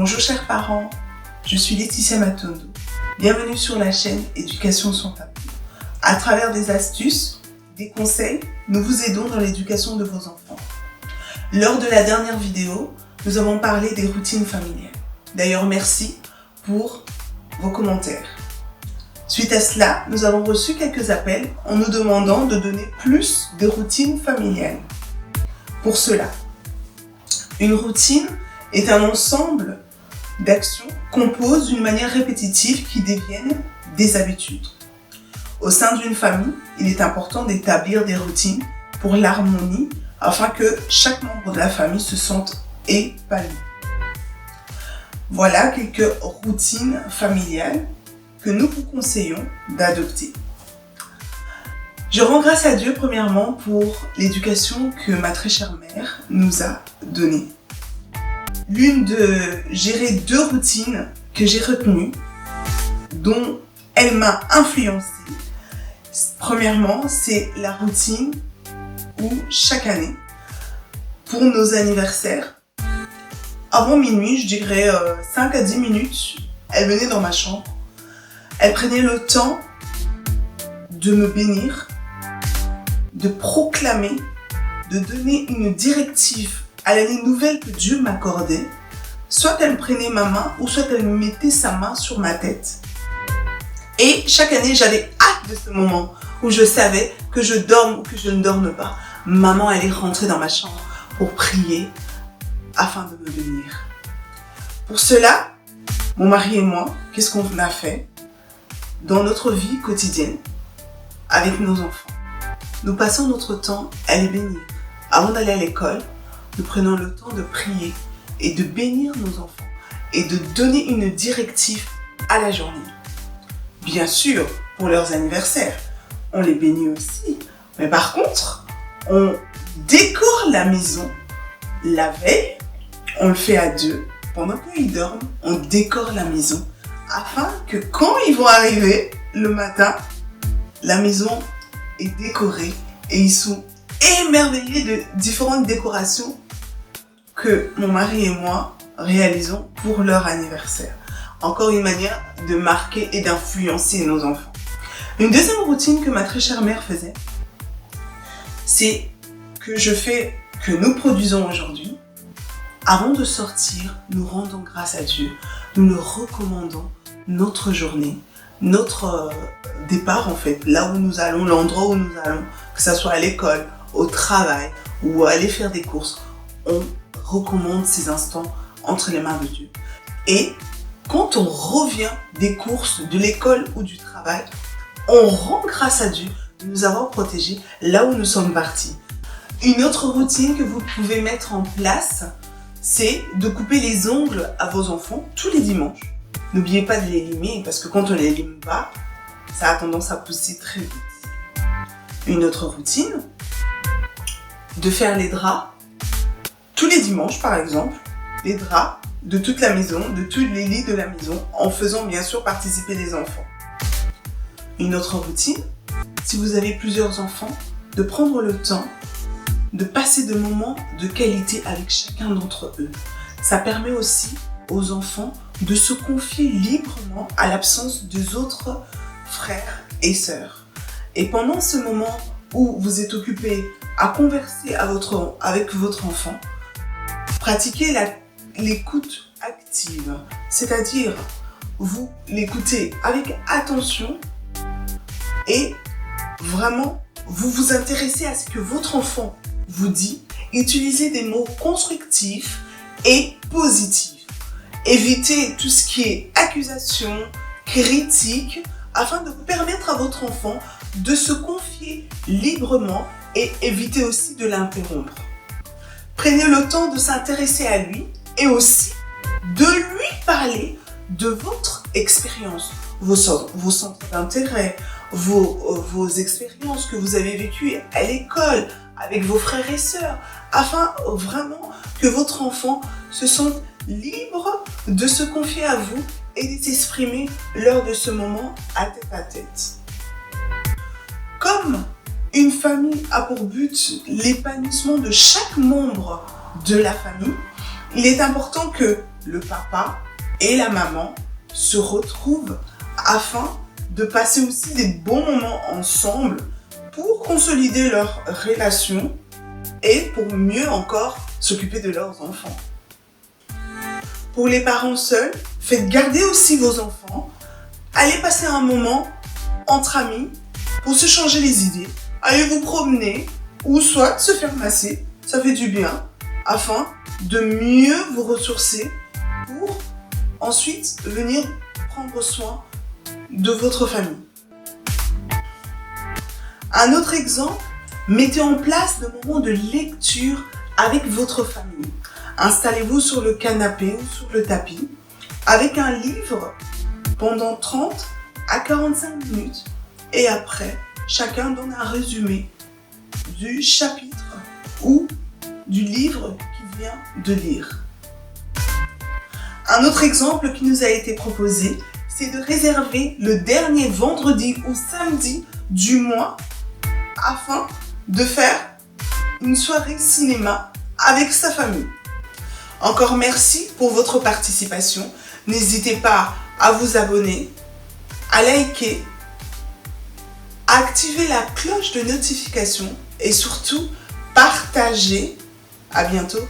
Bonjour chers parents, je suis Laetitia Matondo. Bienvenue sur la chaîne Éducation sans tabou. À travers des astuces, des conseils, nous vous aidons dans l'éducation de vos enfants. Lors de la dernière vidéo, nous avons parlé des routines familiales. D'ailleurs, merci pour vos commentaires. Suite à cela, nous avons reçu quelques appels en nous demandant de donner plus de routines familiales. Pour cela, une routine est un ensemble d'actions qu'on pose d'une manière répétitive qui deviennent des habitudes. Au sein d'une famille, il est important d'établir des routines pour l'harmonie afin que chaque membre de la famille se sente épanoui. Voilà quelques routines familiales que nous vous conseillons d'adopter. Je rends grâce à Dieu premièrement pour l'éducation que ma très chère mère nous a donnée. Gérer 2 routines que j'ai retenues, dont elle m'a influencée. Premièrement, c'est la routine où chaque année, pour nos anniversaires, avant minuit, je dirais 5 à 10 minutes, elle venait dans ma chambre. Elle prenait le temps de me bénir, de proclamer, de donner une directive à l'année nouvelle que Dieu m'accordait. Soit elle prenait ma main ou soit elle mettait sa main sur ma tête. Et chaque année, j'avais hâte de ce moment où je savais que je dorme ou que je ne dorme pas. Maman allait rentrer dans ma chambre pour prier afin de me bénir. Pour cela, mon mari et moi, qu'est-ce qu'on a fait dans notre vie quotidienne avec nos enfants? Nous passons notre temps à les bénir. Avant d'aller à l'école, nous prenons le temps de prier et de bénir nos enfants et de donner une directive à la journée. Bien sûr, pour leurs anniversaires, on les bénit aussi. Mais par contre, on décore la maison la veille. On le fait à 2. Pendant qu'ils dorment, on décore la maison afin que quand ils vont arriver le matin, la maison est décorée et ils sont émerveillés de différentes décorations que mon mari et moi réalisons pour leur anniversaire. Encore une manière de marquer et d'influencer nos enfants. Une deuxième routine que ma très chère mère faisait, c'est que nous produisons aujourd'hui. Avant de sortir, nous rendons grâce à Dieu. Nous le recommandons notre journée, notre départ en fait, là où nous allons, l'endroit où nous allons, que ce soit à l'école, au travail ou aller faire des courses. On recommande ces instants entre les mains de Dieu. Et quand on revient des courses, de l'école ou du travail, on rend grâce à Dieu de nous avoir protégés là où nous sommes partis. Une autre routine que vous pouvez mettre en place, c'est de couper les ongles à vos enfants tous les dimanches. N'oubliez pas de les limer parce que quand on les lime pas, ça a tendance à pousser très vite. Une autre routine, de faire les draps tous les dimanches par exemple, les draps de toute la maison, de tous les lits de la maison, en faisant bien sûr participer les enfants. Une autre routine, si vous avez plusieurs enfants, de prendre le temps de passer des moments de qualité avec chacun d'entre eux. Ça permet aussi aux enfants de se confier librement à l'absence des autres frères et sœurs. Et pendant ce moment où vous êtes occupé à converser avec votre enfant, pratiquez l'écoute active, c'est-à-dire vous l'écoutez avec attention et vraiment vous vous intéressez à ce que votre enfant vous dit. Utilisez des mots constructifs et positifs. Évitez tout ce qui est accusation, critique, afin de permettre à votre enfant de se confier librement et évitez aussi de l'interrompre. Prenez le temps de s'intéresser à lui et aussi de lui parler de votre expérience, vos centres d'intérêt, vos expériences que vous avez vécues à l'école, avec vos frères et sœurs, afin vraiment que votre enfant se sente libre de se confier à vous et de s'exprimer lors de ce moment à tête. Comme une famille a pour but l'épanouissement de chaque membre de la famille, il est important que le papa et la maman se retrouvent afin de passer aussi des bons moments ensemble pour consolider leur relation et pour mieux encore s'occuper de leurs enfants. Pour les parents seuls, faites garder aussi vos enfants. Allez passer un moment entre amis pour se changer les idées. Allez vous promener ou soit se faire masser. Ça fait du bien afin de mieux vous ressourcer pour ensuite venir prendre soin de votre famille. Un autre exemple, mettez en place des moments de lecture avec votre famille. Installez-vous sur le canapé ou sur le tapis avec un livre pendant 30 à 45 minutes et après, chacun donne un résumé du chapitre ou du livre qu'il vient de lire. Un autre exemple qui nous a été proposé, c'est de réserver le dernier vendredi ou samedi du mois afin de faire une soirée cinéma avec sa famille. Encore merci pour votre participation. N'hésitez pas à vous abonner, à liker, à activer la cloche de notification et surtout partager. À bientôt.